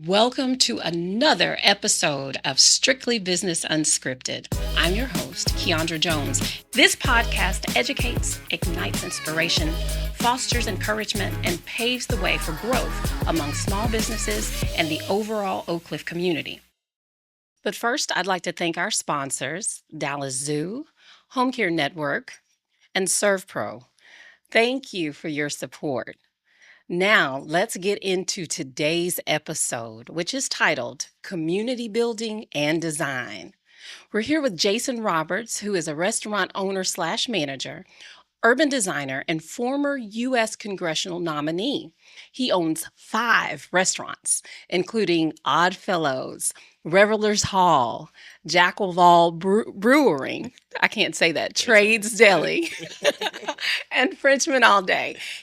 Welcome to another episode of Strictly Business Unscripted. I'm your host, Keandra Jones. This podcast educates, ignites inspiration, fosters encouragement, and paves the way for growth among small businesses and the overall Oak Cliff community. But first, I'd like to thank our sponsors, Dallas Zoo, Home Care Network, and ServPro. Thank you for your support. Now, let's get into today's episode, which is titled Community Building and Design. We're here with Jason Roberts, who is a restaurant owner / manager, urban designer, and former US Congressional nominee. He owns 5 restaurants, including Oddfellows, Revelers Hall, Jaquval Brewing, I can't say that, Trades Deli, and Frenchmen All.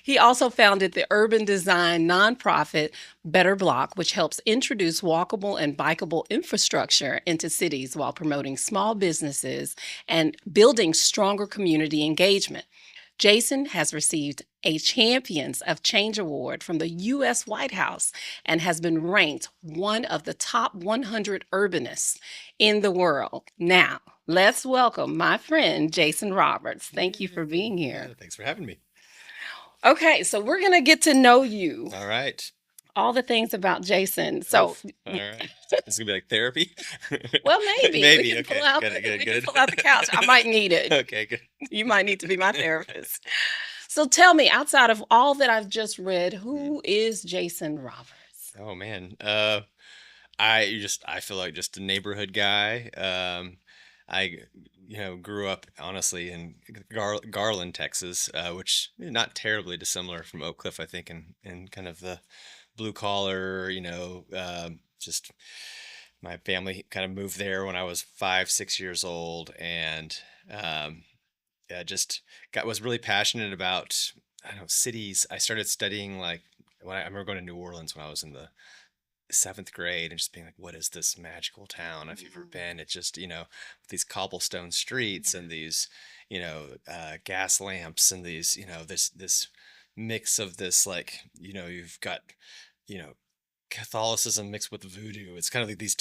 He also founded the urban design nonprofit Better Block, which helps introduce walkable and bikeable infrastructure into cities while promoting small businesses and building stronger community engagement. Jason has received a Champions of Change Award from the US White House and has been ranked one of the top 100 urbanists in the world. Now, let's welcome my friend, Jason Roberts. Thank you for being here. Yeah, thanks for having me. Okay, so we're going to get to know you. All right. All the things about Jason. So, all right. It's going to be like therapy? Well, maybe. Maybe. We can Okay. pull out, Good. pull out the couch. I might need it. Okay, good. You might need to be my therapist. So tell me, outside of all that I've just read, who is Jason Roberts? Oh, man. I feel like just a neighborhood guy. I grew up honestly in Garland, Texas, which is not terribly dissimilar from Oak Cliff, I think, in kind of the blue collar, just my family kind of moved there when I was 5, 6 years old, and yeah, was really passionate about, I don't know, cities. I started studying like I remember going to New Orleans when I was in the 7th grade and just being like, what is this magical town? If you've ever been, it's just, these cobblestone streets and these, gas lamps and these, this mix of this, like, you've got, Catholicism mixed with voodoo. It's kind of like these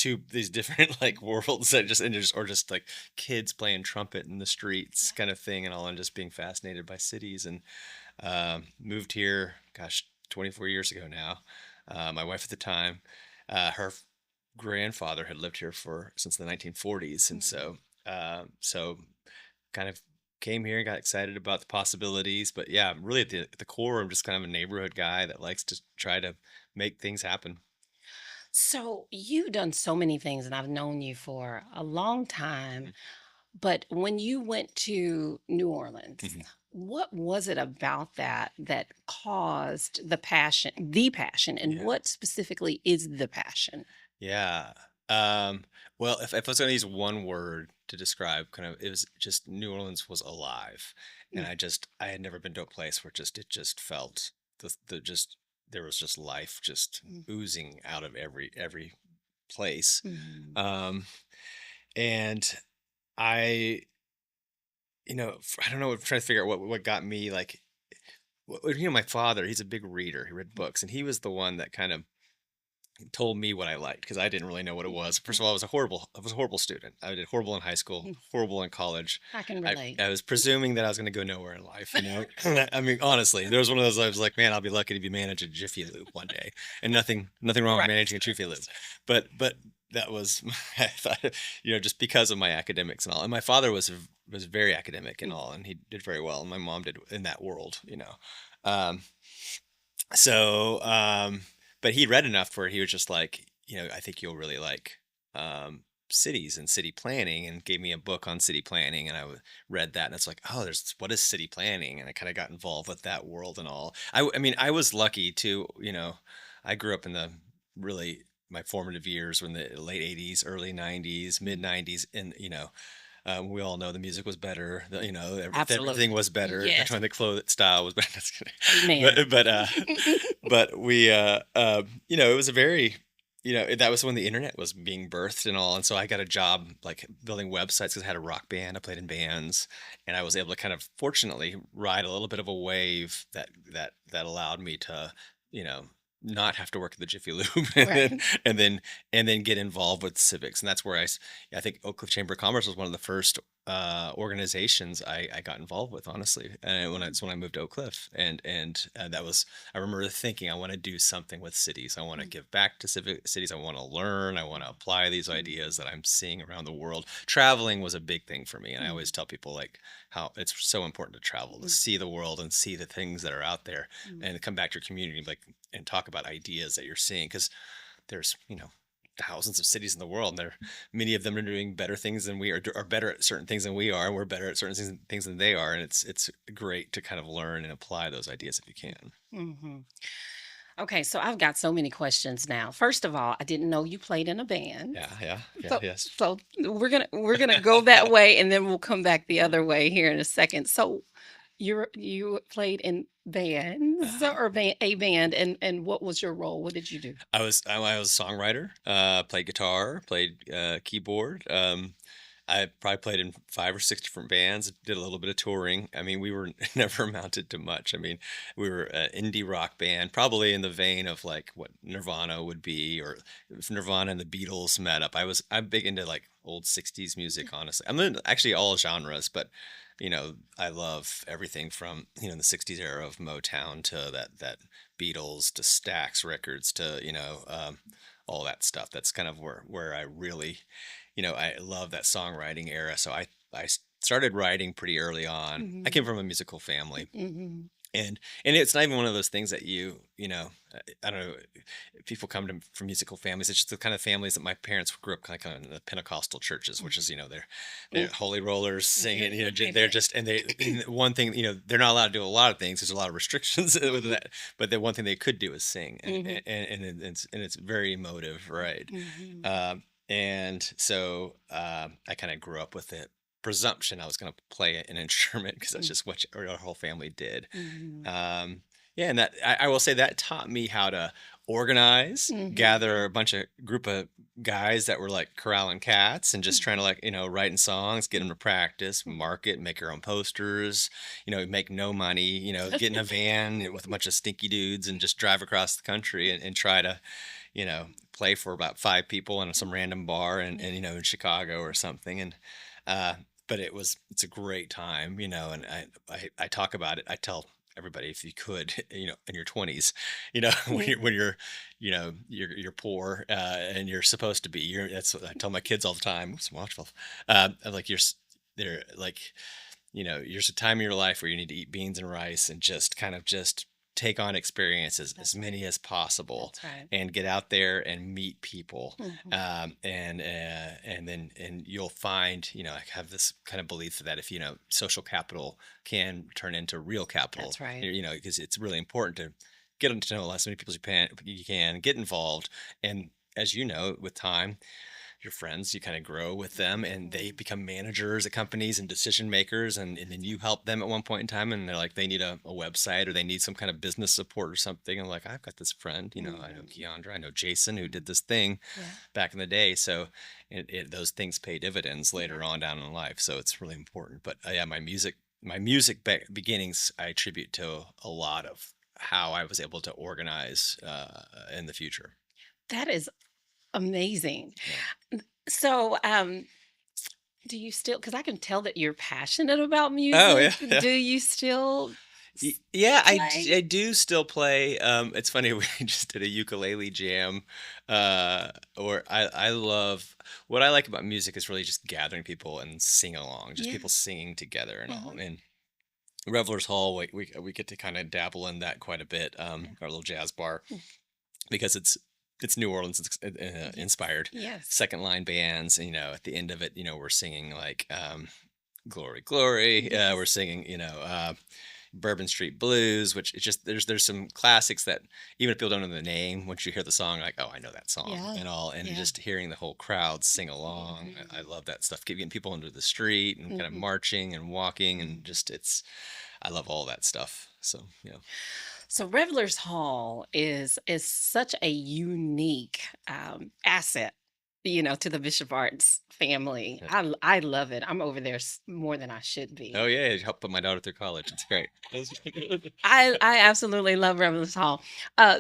different like worlds that just like kids playing trumpet in the streets kind of thing and all, and just being fascinated by cities. And moved here, gosh, 24 years ago now. My wife at the time, her grandfather had lived here since the 1940s, and so kind of came here and got excited about the possibilities. But yeah, really at the core, I'm just kind of a neighborhood guy that likes to try to make things happen. So you've done so many things, and I've known you for a long time. But when you went to New Orleans, Mhm. what was it about that caused the passion, and Yeah. what specifically is the passion? Yeah. Well, if I was going to use one word to describe kind of, it was just New Orleans was alive. And I had never been to a place where it just felt there was just life just Mm. oozing out of every place. Mhm. Um, and I, I don't know, I'm trying to figure out what got me like, my father, he's a big reader. He read books, and he was the one that kind of told me what I liked, because I didn't really know what it was. First of all, I was a horrible student. I did horrible in high school, horrible in college. I can I, relate. I was presuming that I was going to go nowhere in life, I mean, honestly, there was one of those, I was like, man, I'll be lucky to be managing a Jiffy Lube one day. And nothing wrong with Right. managing a Jiffy Lube. But that was, I thought, just because of my academics and all. And my father was very academic and all, and he did very well. And my mom did in that world. Um, so, but he read enough where he was just like, I think you'll really like cities and city planning, and gave me a book on city planning, and read that, and it's like, oh, what is city planning? And I kind of got involved with that world and all. I mean, I was lucky too. I grew up in my formative years were in the late 80s, early 90s, mid 90s, and we all know the music was better. Absolutely. Everything was better. Yes. That's when the clothes style was better. That's kidding. Amen. But we, it was a very, that was when the internet was being birthed and all. And so I got a job like building websites, because I had a rock band. I played in bands, and I was able to kind of fortunately ride a little bit of a wave that allowed me to, not have to work at the Jiffy Lube, Right. and then and then get involved with civics. And that's where I think Oak Cliff Chamber of Commerce was one of the first organizations I got involved with, honestly. And it's when I moved to Oak Cliff, and that was, I remember thinking, I want to do something with cities. I want to give back to civic cities. I want to learn. I want to apply these ideas that I'm seeing around the world. Traveling was a big thing for me, and I always tell people like how it's so important to travel, to see the world and see the things that are out there, and come back to your community, like, and talk about ideas that you're seeing, because there's thousands of cities in the world, and there many of them are doing better things than we are better at certain things than we are, and we're better at certain things than they are, and it's great to kind of learn and apply those ideas if you can. Hmm. Okay, so I've got so many questions now. First of all, I didn't know you played in a band. Yeah, So, yes. so we're gonna go that way, and then we'll come back the other way here in a second. So, you played in bands Uh, or a band, and what was your role? What did you do? I was a songwriter, played guitar, played keyboard. I probably played in 5 or 6 different bands, did a little bit of touring. I mean, we were never amounted to much. I mean, we were an indie rock band, probably in the vein of like what Nirvana would be, or if Nirvana and the Beatles met up. I'm big into like old 60s music, honestly. I'm in actually all genres, but I love everything from, the 60s era of Motown to that Beatles to Stax Records to, all that stuff. That's kind of where I really, I love that songwriting era. So I started writing pretty early on. I Hmm. came from a musical family, Hmm. and it's not even one of those things that I don't know, people come to from musical families. It's just the kind of families that my parents grew up kind of in the Pentecostal churches, which is, they're holy rollers singing, they're just, and and one thing, they're not allowed to do a lot of things. There's a lot of restrictions with that, but the one thing they could do is sing, and Hmm. it's very emotive, right? Hmm. And so I kind of grew up with it presumption I was going to play an instrument, because that's just what our whole family did. Hmm. Um, yeah, and that I will say that taught me how to organize, Hmm. gather a bunch of group of guys that were like corralling cats and just trying to, like, writing songs, get them to practice, market, make your own posters, make no money, get in a van with a bunch of stinky dudes and just drive across the country, and try to, play for about 5 people in some random bar, and in Chicago or something. And uh, but it's a great time, and I talk about it. I tell everybody, if you could, in your 20s, when you're, you're poor, and you're supposed to be, that's what I tell my kids all the time. Oops, watchful. I'm like, they're like, there's a time in your life where you need to eat beans and rice and just kind of just take on experiences, as That's right. many as possible, That's right. and get out there and meet people. Hmm. And then you'll find, I have this kind of belief that if, social capital can turn into real capital, That's right. because it's really important to get to know as many people as you can get involved. And as you know, with time, your friends, you kind of grow with them, and they Mhm. become managers at companies and decision makers, and then you help them at one point in time, and they're like, they need a website, or they need some kind of business support or something, and like, I've got this friend, I know Mhm. Keandra, I know Jason, who did this thing Yeah. back in the day. So those things pay dividends Yeah. later on down in life, so it's really important. But yeah, my music beginnings, I attribute to a lot of how I was able to organize in the future. That is amazing. Yeah. So, do you still, because I can tell that you're passionate about Oh, music. yeah. Yeah. Do you still Yeah, play? I do still play. It's funny, we just did a ukulele jam. Or I love, what I like about music is really just gathering people and sing along, just Yeah. people singing together and all. Hmm. And Revelers Hall, we get to kind of dabble in that quite a bit. Yeah. Our little jazz bar, because it's New Orleans Yes. inspired. Yes. Second line bands, at the end of it, we're singing like Glory, Glory. We're Yes. singing, Bourbon Street Blues, which it's just, there's some classics that even if people don't know the name, once you hear the song, like, oh, I know that song Yeah. and all, and Yeah. just hearing the whole crowd sing along, I Hmm. love that stuff. Getting people into the street and kind of Hmm. marching and walking, and just I love all that stuff. So yeah. So, Revelers Hall is such a unique asset to the Bishop Arts family. I love it. I'm over there more than I should be. Oh yeah, you helped put my daughter through college. It's great. I absolutely love Revelers Hall.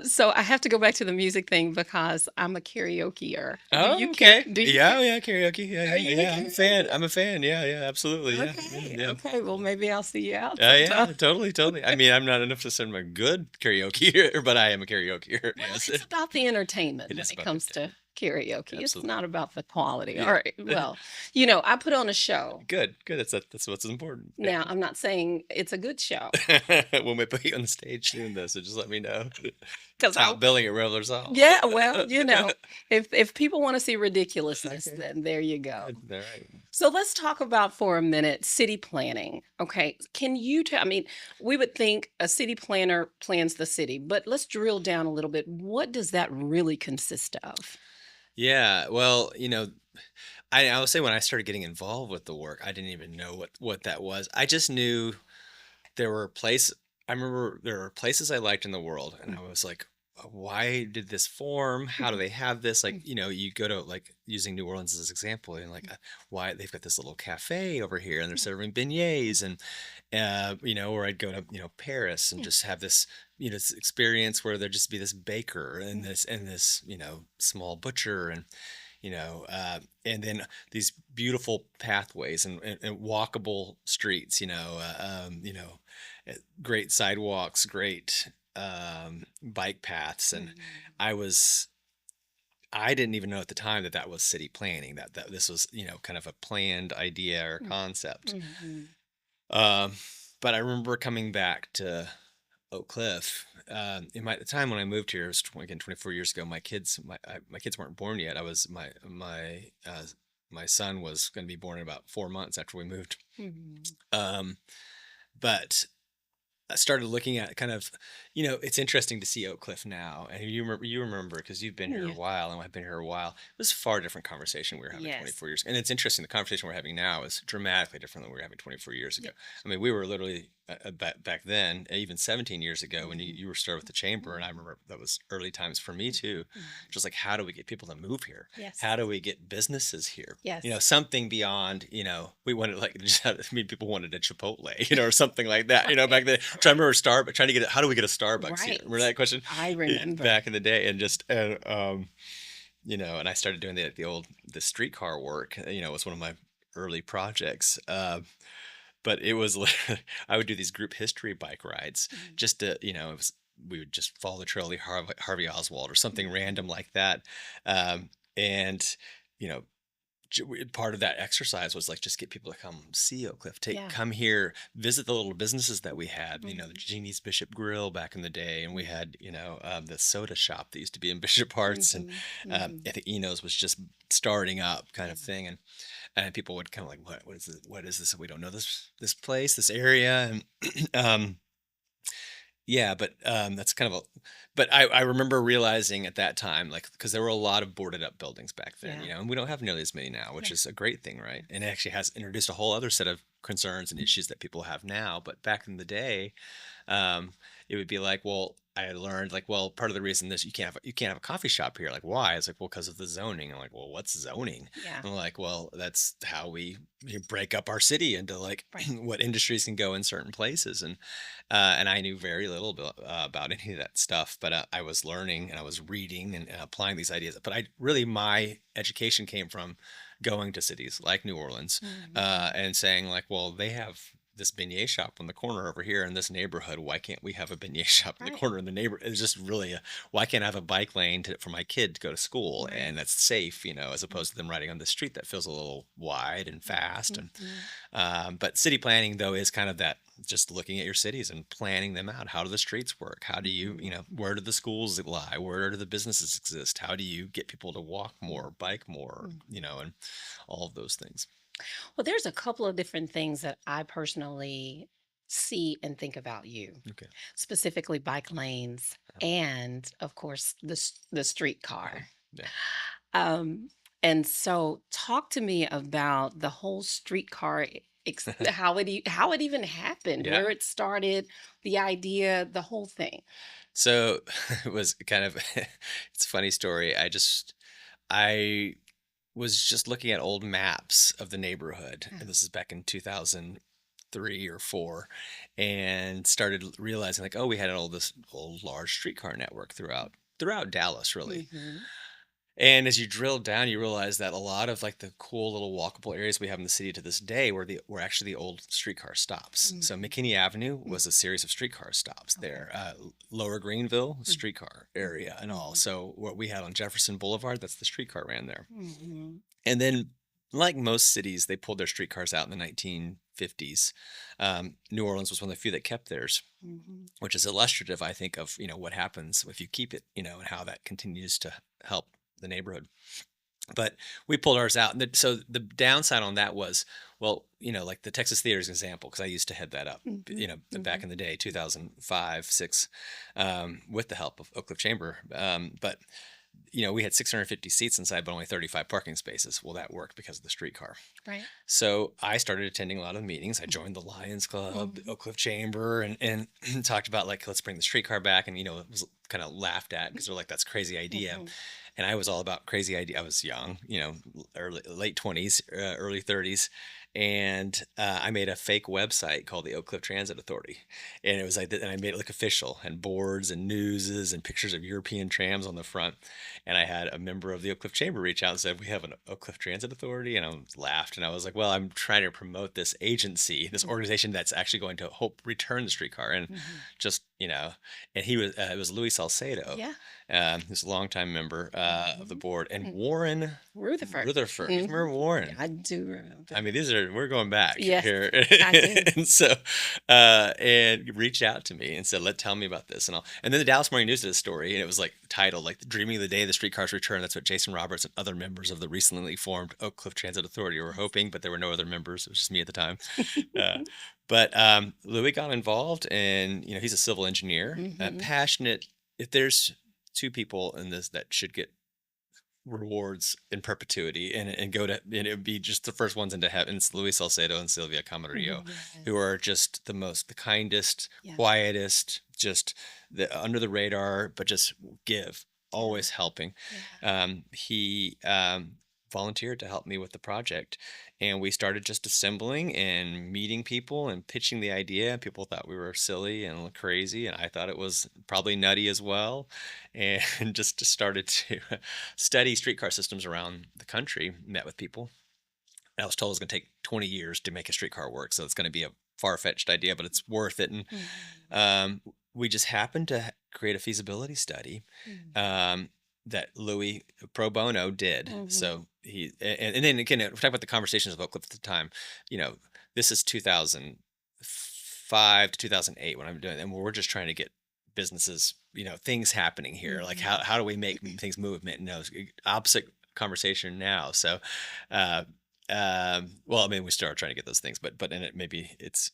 So I have to go back to the music thing because I'm a karaokeer. Do Oh, you okay. do you Yeah, karaoke. Yeah, are you a I'm a fan. karaoke? I'm a fan. Yeah, absolutely. Yeah, Okay. yeah. Okay. Well, maybe I'll see you out Yeah, sometime. totally. I mean, I'm not enough to say I'm a good karaokeer, but I am a karaokeer. Well, Yes, it's about the entertainment it when is it about the comes to karaoke. It's absolutely. not about the quality. All Yeah. right. Well, I put on a show. Good. That's what's important. Now, I'm not saying it's a good show When we put you on the stage soon, though, so just let me know. because Top billing at Revelers Hall. yeah, well, if people want to see ridiculousness, Okay. then there you go. All right. So let's talk about for a minute city planning. Okay. Can you tell? I mean, we would think a city planner plans the city, but let's drill down a little bit. What does that really consist of? Yeah. Well, I will say when I started getting involved with the work, I didn't even know what that was. I just knew there were places. I remember there were places I liked in the world, and I was like, why did this form? How do they have this? Like, you go to, like, using New Orleans as an example, and like, why they've got this little cafe over here, and they're serving beignets, and or I'd go to Paris and just have this this experience where there'd just be this baker and this small butcher and then these beautiful pathways and walkable streets, great sidewalks, great bike paths, and Mhm. I was I didn't even know at the time that was city planning, that this was kind of a planned idea or concept. Mhm. Um, but I remember coming back to Oak Cliff. The time when I moved here, it was 24 years ago. My kids weren't born yet. I was my son was going to be born in about 4 months after we moved. Mhm. Um, but I started looking at kind of, it's interesting to see Oak Cliff now, and you remember because you've been here a Yeah. while, and I've been here a while. It was a far different conversation we were having Yes. 24 years, and it's interesting. The conversation we're having now is dramatically different than we were having 24 years ago. Yeah. I mean, we were literally back then, even 17 years ago, when Mhm. you were started with the chamber, and I remember that was early times for me too. Mhm. Just like, how do we get people to move here? Yes. How do we get businesses here? Yes. Something beyond, we wanted like people wanted a Chipotle, or something like that, back then. Right. Trying to remember Starbucks, trying to get how do we get a Starbucks here? Right. Remember that question? I remember. Back in the day, and I started doing the streetcar work. Was one of my early projects. But it was I would do these group history bike rides Mhm. just to, we would just follow the trail of Harvey Oswald or something random like that. And, you know, part of that exercise was like just get people to come see Oak Cliff, Yeah. come here, visit the little businesses that we had. The Mhm. Genie's Bishop Grill back in the day, and we had the soda shop that used to be in Bishop Arts, and Mhm. I Mhm. think Eno's was just starting up, kind of Yeah. thing, and people would kind of like, what is this? What is this? We don't know this place, this area, and um, yeah, but that's kind of a. But I remember realizing at that time, like, because there were a lot of boarded up buildings back then, Yeah. and we don't have nearly as many now, which Yeah. is a great thing, right? And it actually has introduced a whole other set of concerns and issues that people have now. But back in the day, um, it would be like, well, I learned like, well, part of the reason this you can't have a coffee shop here. Like, why? It's like, well, because of the zoning. I'm like, well, what's zoning? Yeah. I'm like, well, that's how we break up our city into like Right. what industries can go in certain places, and I knew very little about any of that stuff, but I was learning and I was reading and applying these ideas. But my education came from going to cities like New Orleans, Mhm. and saying like, well, they have this beignet shop on the corner over here in this neighborhood. Why can't we have a beignet shop in the Right. corner in the neighborhood? It's just really why can't I have a bike lane for my kid to go to school, Right. and that's safe, as opposed to them riding on the street that feels a little wide and fast. And Mhm. but city planning, though, is kind of that, just looking at your cities and planning them out. How do the streets work? How do you, where do the schools lie? Where do the businesses exist? How do you get people to walk more, bike more, Mhm. and all of those things. Well, there's a couple of different things that I personally see and think about you, Okay. specifically bike lanes and, of course, the Uh-huh. streetcar. Yeah. Um, and so, talk to me about the whole streetcar, how it even happened, Yeah. where it started, the idea, the whole thing. So it was kind of it's a funny story. I was just looking at old maps of the neighborhood. And this is back in 2003 or 4, and started realizing like, oh, we had this old large streetcar network throughout Dallas, really. Mm-hmm. And as you drill down, you realize that a lot of like the cool little walkable areas we have in the city to this day were actually the old streetcar stops. Mm-hmm. So McKinney Avenue was a series of streetcar stops there. Lower Greenville, streetcar area and all. So what we had on Jefferson Boulevard, that's the streetcar ran there. Mm-hmm. And then, like most cities, they pulled their streetcars out in the 1950s. New Orleans was one of the few that kept theirs, which is illustrative, I think, of what happens if you keep it, and how that continues to help the neighborhood. But we pulled ours out, and so the downside on that was, well, like the Texas Theater is an example, because I used to head that up, back in the day, 2005, 6, with the help of Oak Cliff Chamber, but. We had 650 seats inside, but only 35 parking spaces. Well, that worked because of the streetcar. Right. So I started attending a lot of meetings. I joined the Lions Club, the Oak Cliff Chamber, and talked about like, let's bring the streetcar back. And, it was kind of laughed at because they're like, that's a crazy idea. And I was all about crazy idea. I was young, late 20s, early 30s. And I made a fake website called the Oak Cliff Transit Authority. And it was like, and I made it look official, and boards and newses and pictures of European trams on the front. And I had a member of the Oak Cliff Chamber reach out and said, we have an Oak Cliff Transit Authority. And I laughed, and I was like, well, I'm trying to promote this agency, this organization that's actually going to return the streetcar. And just, and he was, it was Louis Salcedo. Yeah. Who's a longtime member of the board, and Warren Rutherford. You remember Warren? Yeah, I do remember. I mean, we're going back here. I do. And so, and reached out to me and said, tell me about this and all. And then the Dallas Morning News did a story, and it was like titled, like, Dreaming of the Day the Streetcars Return. That's what Jason Roberts and other members of the recently formed Oak Cliff Transit Authority were hoping, but there were no other members. It was just me at the time. But Louis got involved, and, he's a civil engineer, passionate. If there's two people in this that should get rewards in perpetuity and go to, and it would be just the first ones into heaven. It's Luis Salcedo and Sylvia Camarillo, who are just the kindest, quietest, just under the radar, but just always helping. He volunteered to help me with the project, and we started just assembling and meeting people and pitching the idea. People thought we were silly and crazy, and I thought it was probably nutty as well, and just started to study streetcar systems around the country. Met with people. I was told it was going to take 20 years to make a streetcar work, so it's going to be a far-fetched idea, but it's worth it. And we just happened to create a feasibility study that Louis pro bono did. So he, and then again, we're talking about the conversations of Oak Cliff at the time. This is 2005 to 2008 when I'm doing it, and we're just trying to get businesses, things happening here. Like how do we make things movement? Opposite conversation now. So, well, I mean, we started trying to get those things, but in it, maybe it's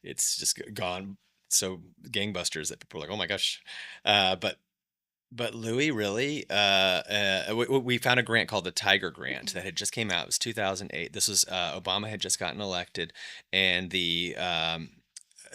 just gone so gangbusters that people are like, oh my gosh. But Louis really, we found a grant called the Tiger Grant that had just came out. It was 2008. This was Obama had just gotten elected, and the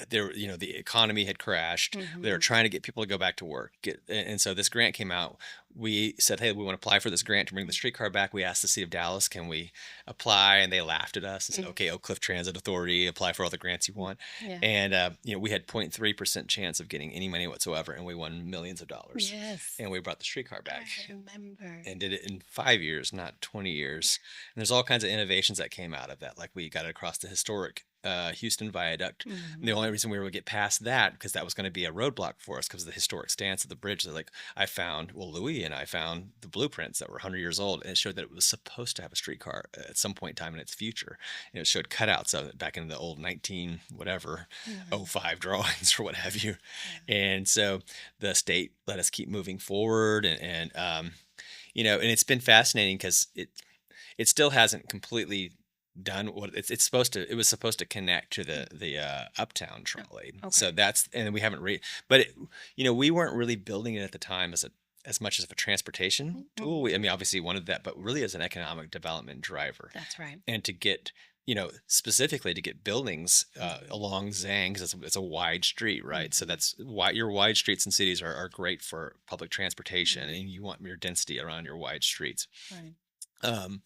economy had crashed. They were trying to get people to go back to work. And so this grant came out. We said, hey, we want to apply for this grant to bring the streetcar back. We asked the city of Dallas, can we apply? And they laughed at us and said, okay, Oak Cliff Transit Authority, apply for all the grants you want. And, we had 0.3% chance of getting any money whatsoever, and we won millions of dollars. Yes. And we brought the streetcar back. I remember. And did it in 5 years, not 20 years. And there's all kinds of innovations that came out of that. Like we got it across the historic Houston Viaduct. And the only reason we were able to get past that, because that was going to be a roadblock for us because of the historic stance of the bridge. Like Louis and I found the blueprints that were 100 years old, and it showed that it was supposed to have a streetcar at some point in time in its future. And it showed cutouts of it back in the old 05 drawings or what have you. And so the state let us keep moving forward, and and it's been fascinating because it still hasn't completely done what it's supposed to. It was supposed to connect to the uptown trolley. So and we haven't but we weren't really building it at the time as much as a transportation tool. We obviously wanted that, but really as an economic development driver. That's right. And to get specifically to get buildings along Zang, because it's a wide street, right? So that's why your wide streets in cities are great for public transportation, and you want your density around your wide streets. Right. Um,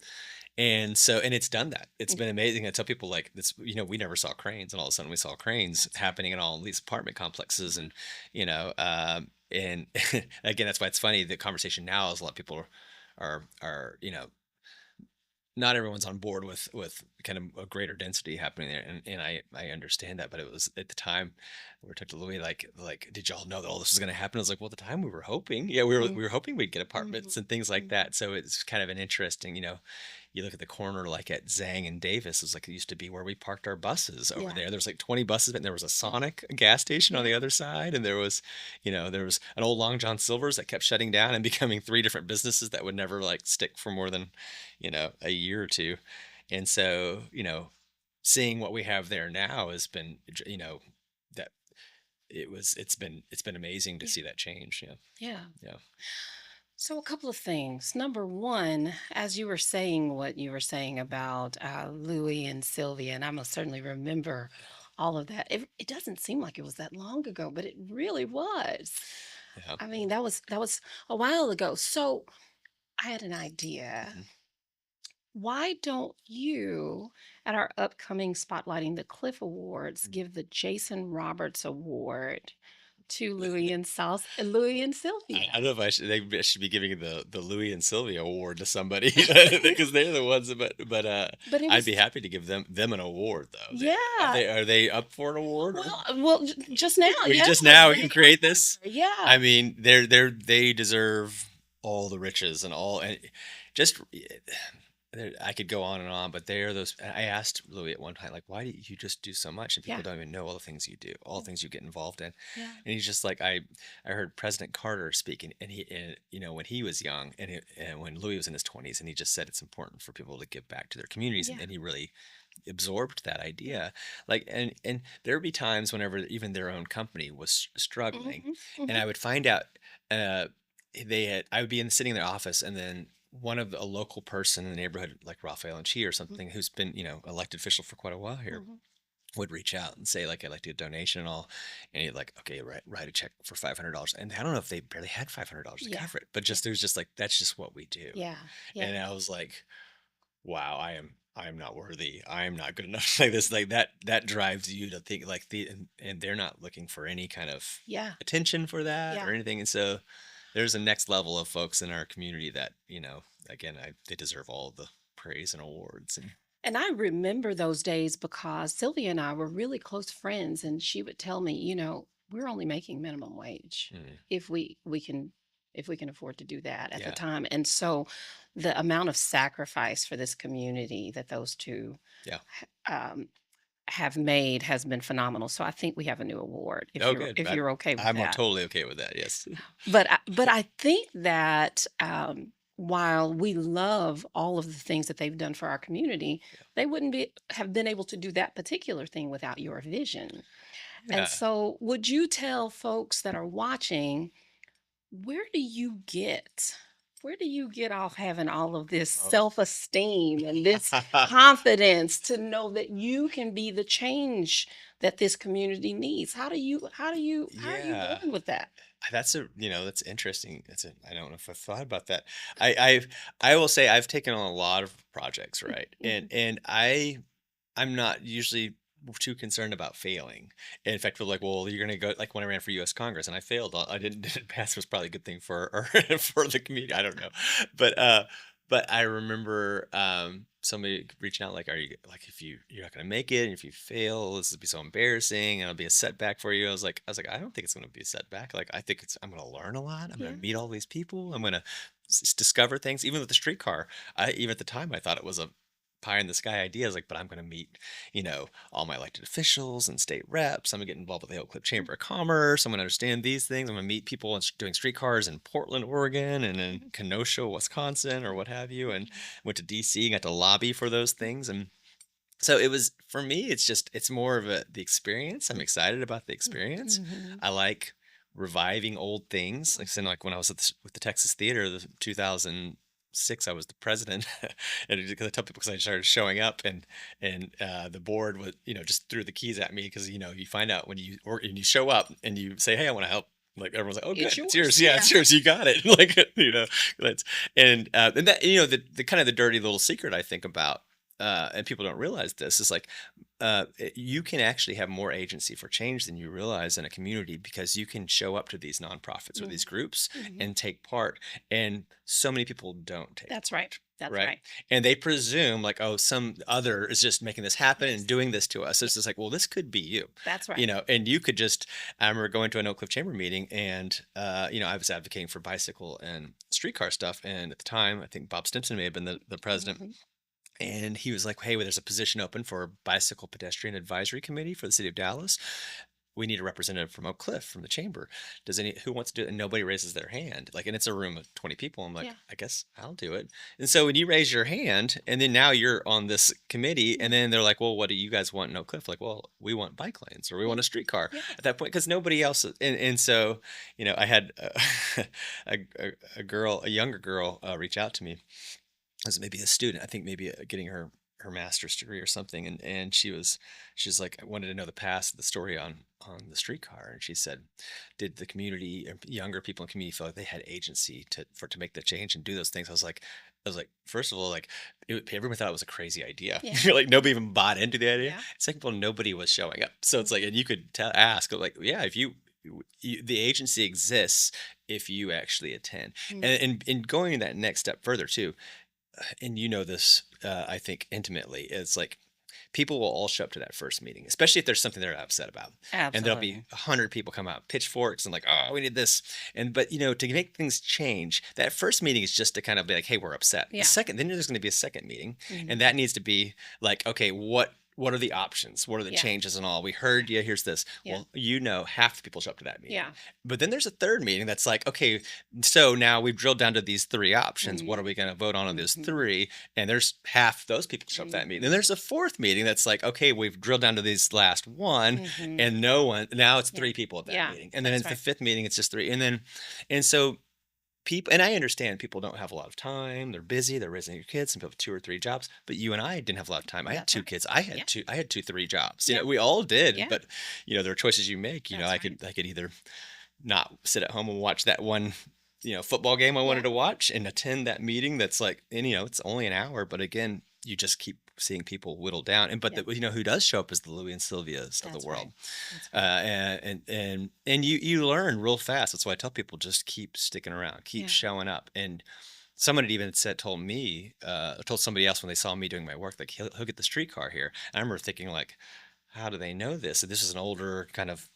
and so, and it's done that. It's been amazing. I tell people like this, we never saw cranes, and all of a sudden we saw cranes That's right. happening in all these apartment complexes, Mhm. and again, that's why it's funny. The conversation now is a lot of people are not everyone's on board with kind of a greater density happening there, and I understand that, but it was at the time we were talking to Louis, like did y'all know that all this was going to happen? I was like, well, at the time we were hoping, yeah, we were hoping we'd get apartments Mhm. and things like Mhm. that. So it's kind of an interesting, you look at the corner like at Zhang and Davis, it's like it used to be where we parked our buses over Yeah. there. There's like 20 buses, and there was a Sonic gas station on the Yeah. other side, and there was an old Long John Silver's that kept shutting down and becoming three different businesses that would never like stick for more than, a year or two. And so, seeing what we have there now has been, that it's been amazing to Yeah. see that change. Yeah. Yeah. Yeah. So, a couple of things. Number one, as you were saying what you were saying about Louis and Sylvia, and I most certainly remember all of that. It doesn't seem like it was that long ago, but it really was. Yeah. I mean, that was a while ago. So, I had an idea. Mhm. Why don't you, at our upcoming Spotlighting the Cliff Awards, Mhm. give the Jason Roberts Award to Louis and I Sylvia? don't know if they should be giving the Louis and Sylvia award to somebody because they're the ones. But But it I'd was be happy to give them an award though. yeah. Are they up for an award? Or Just now, we can yes, just now we they can create this. are. Yeah. I mean, they deserve all the riches and all, and just I could go on and on, but they are those. I asked Louis at one time, like, why do you just do so much, and people Yeah. don't even know all the things you do, all the things you get involved in. Yeah. And he's just like, I heard President Carter speaking, and when he was young, and when Louis was in his 20s, and he just said it's important for people to give back to their communities, Yeah. and he really absorbed that Yeah. idea. Like, and there would be times whenever even their own company was struggling, Mhm. and Mhm. I would find out, uh I would be sitting in their office, and then a local person in the neighborhood, like Raphael and Chi or Mhm. something, who's been, elected official for quite a while here, Mhm. would reach out and say, like, I'd like to get a donation and all. And he'd like, okay, write a check for $500. And I don't know if they barely had $500 to Yeah. cover it, but Yeah. just, there's just like, that's just what we do. Yeah. Yeah. And I was like, wow, I am not worthy. I am not good enough. Like this, like that drives you to think like and they're not looking for any kind of Yeah. attention for that Yeah. or anything. And so there's a next level of folks in our community that, again, they deserve all the praise and awards. And And I remember those days because Sylvia and I were really close friends, and she would tell me, we're only making minimum wage mm, if we can afford to do that at the yeah. time. And so the amount of sacrifice for this community that those two Yeah. um, have made has been phenomenal. So I think we have a new award if Oh, you're good. if you're okay with that. Totally okay with that. Yes. But I think that while we love all of the things that they've done for our community, they wouldn't be have been able to do that particular thing without your vision. And Yeah. so, would you tell folks that are watching, where do you get where do you get off having all of this Oh. self-esteem and this confidence to know that you can be the change that this community needs? How are you Yeah. going with that? That's interesting. I don't know if I've thought about that. I I will say I've taken on a lot of projects, right? And Mhm. and I'm not usually too concerned about failing. In fact, we're like, well, you're gonna go like when I ran for US Congress and I failed. I didn't pass, was probably a good thing for for the community. I don't know. But I remember somebody reaching out like, are you like, if you're not gonna make it and if you fail, this will be so embarrassing and it'll be a setback for you. I was like, I don't think it's gonna be a setback. Like I think I'm gonna learn a lot. I'm gonna Yeah. meet all these people. I'm gonna discover things. Even with the streetcar, I even at the time I thought it was a pie in the sky idea. I was like, but I'm gonna meet, all my elected officials and state reps. I'm gonna get involved with the Oak Cliff Chamber of Commerce. I'm gonna understand these things. I'm gonna meet people doing streetcars in Portland, Oregon, and in Mhm. Kenosha, Wisconsin, or what have you. And Mhm. went to DC, got to lobby for those things. And so it was for me. It's more of the experience. I'm excited about the experience. Mhm. I like reviving old things. Like I said, like when I was with the Texas Theater, the 2006, I was the president, and because I tell people because I started showing up, and the board would just threw the keys at me because you find out when you show up and you say, hey, I want to help. Like everyone's like, "Oh, It's good, it's yours. yours. Yeah, it's yours. You got it." Like that's and that the kind of the dirty little secret I think about, and people don't realize this is like, you can actually have more agency for change than you realize in a community because you can show up to these nonprofits or Mhm. these groups Mhm. and take part, and so many people don't take That's right. part. That's Right. right. And they presume like, oh, some other is just making this happen and Yes. doing this to us. Yeah. It's just like, well, this could be you, That's right. and you could just, I remember going to an Oak Cliff Chamber meeting and, I was advocating for bicycle and streetcar stuff. And at the time, I think Bob Stimson may have been the president. Mhm. And he was like, hey, well, there's a position open for a bicycle pedestrian advisory committee for the city of Dallas. We need a representative from Oak Cliff from the chamber. Who wants to do it? And nobody raises their hand. Like, and it's a room of 20 people. I'm like, Yeah. I guess I'll do it. And so when you raise your hand and then now you're on this committee and then they're like, well, what do you guys want in Oak Cliff? Like, well, we want bike lanes or we Yeah. want a streetcar Yeah. at that point because nobody else. And so, I had a younger girl reach out to me as maybe a student, I think maybe getting her master's degree or something, and she's like, I wanted to know the past, the story on the streetcar, and she said, did the community, or younger people in the community, feel like they had agency to make the change and do those things? I was like, first of all, like everyone thought it was a crazy idea. Yeah. Like nobody even bought into the idea. Yeah. Second of all, nobody was showing up. So it's like, and you could ask, like, yeah, if the agency exists if you actually attend, Mhm. and going that next step further too, and this, I think intimately, it's like people will all show up to that first meeting, especially if there's something they're upset about. And there'll be Absolutely. 100 people come out, pitchforks, and like, oh, we need this. But to make things change, that first meeting is just to kind of be like, hey, we're upset. Yeah. Then there's going to be a second meeting, Mhm. and that needs to be like, okay, what are the options? What are the Yeah. changes and all? We heard you. Here's this. Yeah. Well, half the people show up to that meeting. Yeah. But then there's a third meeting that's like, okay, so now we've drilled down to these three options. What are we going to vote on those Mhm. three? And there's half those people show up to that meeting. Then there's a fourth meeting that's like, okay, we've drilled down to these last one, Mhm. and no one. Now it's Yeah. three people at that Yeah, meeting, and then that's it's the right. fifth meeting. It's just three, and so people, and I understand people don't have a lot of time. They're busy. They're raising your kids. Some people have 2 or 3 jobs. But you and I didn't have a lot of time. I had That's 2 right. kids. I had Yeah. 2. I had 3 jobs. Yeah. We all did. Yeah. But there are choices you make. That's I right. could either not sit at home and watch that one, football game I wanted to watch and attend that meeting. That's like, and it's only an hour. But again, you just keep seeing people whittle down. And but Yeah. who does show up is the Louis and Sylvias of That's the world. right. That's right. And you learn real fast. That's why I tell people just keep sticking around, keep Yeah. showing up. And someone had even told somebody else when they saw me doing my work, like he'll get the streetcar here. And I remember thinking like, how do they know this? And this is an older kind of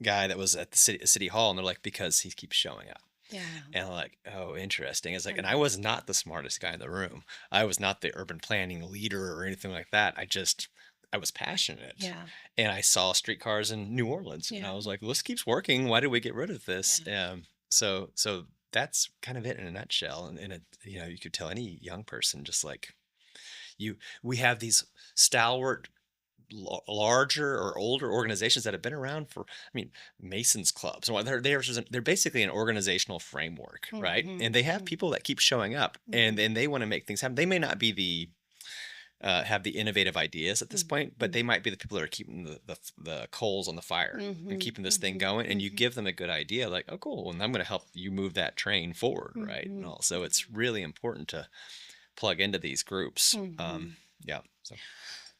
guy that was at the city hall, and they're like, because he keeps showing up. Yeah. And I'm like, oh, interesting. It's like, and Mhm. I was not the smartest guy in the room. I was not the urban planning leader or anything like that. I was passionate. Yeah. And I saw streetcars in New Orleans, and Yeah. I was like, well, this keeps working. Why did we get rid of this? Yeah. So that's kind of it in a nutshell. And you could tell any young person, just like we have these stalwart, larger or older organizations that have been around for, I mean, Masons clubs. Well, they're basically an organizational framework, right? Mhm. And they have Mhm. people that keep showing up, and they want to make things happen. They may not be have the innovative ideas at this point, but they might be the people that are keeping the coals on the fire and keeping this thing going. And you give them a good idea, like, oh, cool, and I'm going to help you move that train forward, right? And Mhm. also, it's really important to plug into these groups. Mhm. Yeah.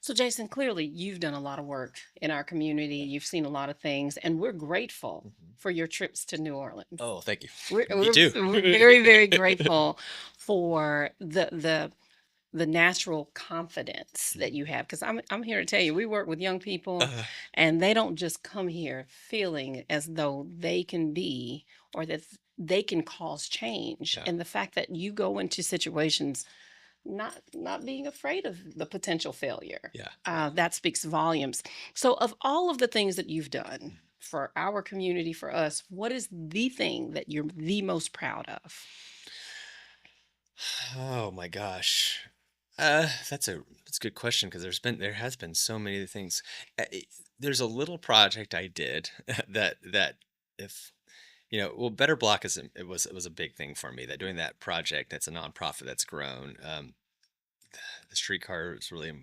So, Jason, clearly you've done a lot of work in our community. You've seen a lot of things, and we're grateful Mhm. for your trips to New Orleans. Oh, thank you. We're, Me we're, too. we're very, very grateful for the natural confidence that you have. Because I'm here to tell you, we work with young people, Uh, and they don't just come here feeling as though they can be or that they can cause change. yeah. And the fact that you go into situations not being afraid of the potential failure, Yeah. that speaks volumes. So, of all of the things that you've done for our community, for us, what is the thing that you're the most proud of? Oh my gosh. That's a good question because there has been so many things. There's a little project I did that if well, Better Block it was a big thing for me. That doing that project, that's a nonprofit that's grown. The streetcar is really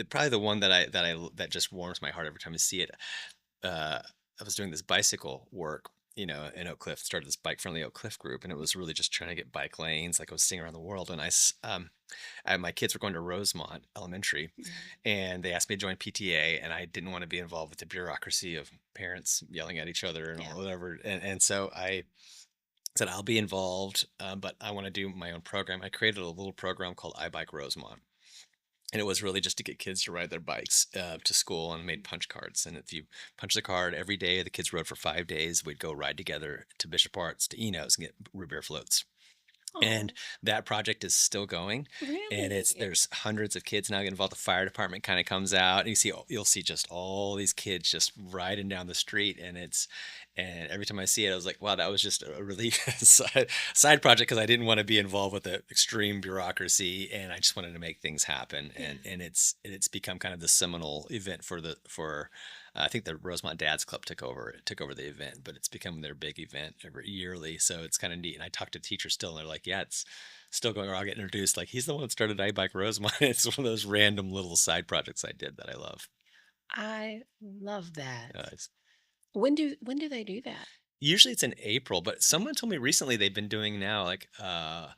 probably the one that just warms my heart every time I see it. Uh, I was doing this bicycle work, in Oak Cliff, started this bike friendly Oak Cliff group, and it was really just trying to get bike lanes. Like I was seeing around the world, and my kids were going to Rosemont Elementary, and they asked me to join PTA, and I didn't want to be involved with the bureaucracy of parents yelling at each other and all whatever. And so I said, I'll be involved, but I want to do my own program. I created a little program called I Bike Rosemont. And it was really just to get kids to ride their bikes to school, and made punch cards. And if you punch the card every day, the kids rode for 5 days. We'd go ride together to Bishop Arts, to Enos, and get root beer floats. And that project is still going. Really? And there's hundreds of kids now getting involved. The fire department kind of comes out, and you'll see just all these kids just riding down the street. And every time I see it, I was like, wow, that was just a really side project, because I didn't want to be involved with the extreme bureaucracy, and I just wanted to make things happen. And it's become kind of the seminal event for I think the Rosemont Dads Club took over the event, but it's become their big event every yearly. So it's kind of neat. And I talk to teachers still, and they're like, yeah, it's still going. Or I'll get introduced, like, he's the one that started I Bike Rosemont. It's one of those random little side projects I did that I love. I love that. When do they do that? Usually it's in April, but someone told me recently they've been doing now like a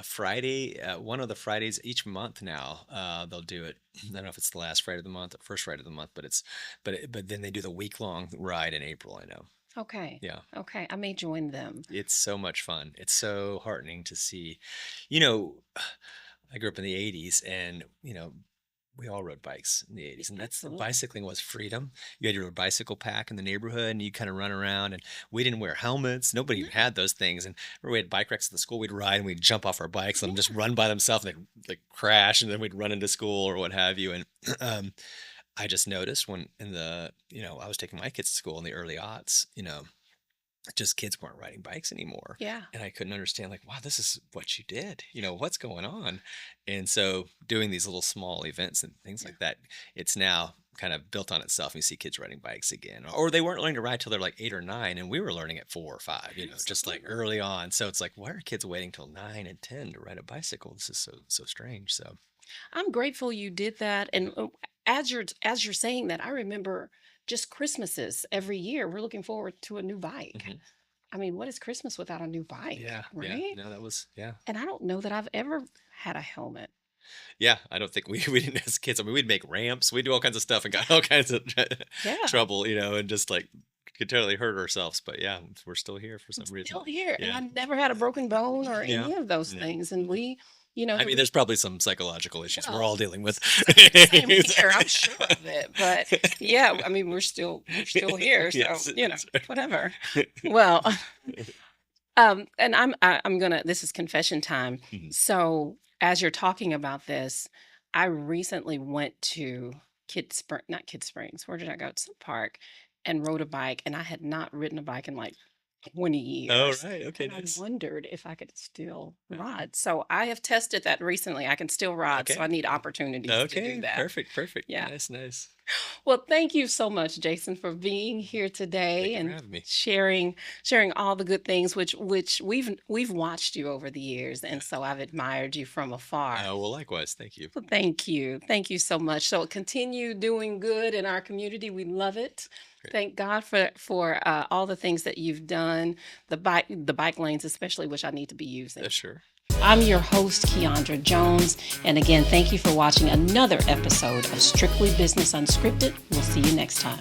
Friday, one of the Fridays each month now. They'll do it. I don't know if it's the last Friday of the month or first Friday of the month, but then they do the week-long ride in April, I know. Okay. Yeah. Okay. I may join them. It's so much fun. It's so heartening to see. I grew up in the 80s, and we all rode bikes in the 80s, and bicycling was freedom. You had your bicycle pack in the neighborhood, and you kind of run around, and we didn't wear helmets. Nobody even had those things. And we had bike wrecks at the school. We'd ride, and we'd jump off our bikes, and just run by themselves, and they'd like crash, and then we'd run into school or what have you. And I just noticed when I was taking my kids to school in the early aughts, just kids weren't riding bikes anymore. Yeah. And I couldn't understand, like, wow, this is what you did. What's going on? And so doing these little small events and things like that, it's now kind of built on itself. You see kids riding bikes again, or they weren't learning to ride till they're like 8 or 9, and we were learning at 4 or 5, just like early on. So it's like, why are kids waiting till 9 and 10 to ride a bicycle? This is so strange. So I'm grateful you did that. And as you're saying that, I remember just Christmases every year. We're looking forward to a new bike. Mhm. I mean, what is Christmas without a new bike? Yeah, right? No, that was, yeah. And I don't know that I've ever had a helmet. Yeah, I don't think we didn't as kids. I mean, we'd make ramps, we'd do all kinds of stuff, and got all kinds of trouble, and just like could totally hurt ourselves. But yeah, we're still here for some reason. Still here, and Yeah. I never had a broken bone or Yeah. any of those Yeah. things. And we, I mean, there's probably some psychological issues we're all dealing with. same here, I'm sure of it. But yeah, I mean, we're still here, so Yes. whatever. Well, and I'm gonna. This is confession time. Mhm. So as you're talking about this, I recently went to not Kid Springs. Where did I go? To some park, and rode a bike, and I had not ridden a bike in like 20 Oh, years. right. Okay, And I nice. wondered if I could still ride. So I have tested that recently. I can still ride, so Okay. I need opportunities to do Okay, that. perfect. Yeah. Nice. Well, thank you so much, Jason, for being here today Thank you for and having me. sharing all the good things which we've watched you over the years, and so I've admired you from afar. Well, likewise. Thank you. Well, thank you so much. So continue doing good in our community. We love it. Great. Thank God for all the things that you've done, the bike lanes especially, which I need to be using. Sure. I'm your host, Keandra Jones. And again, thank you for watching another episode of Strictly Business Unscripted. We'll see you next time.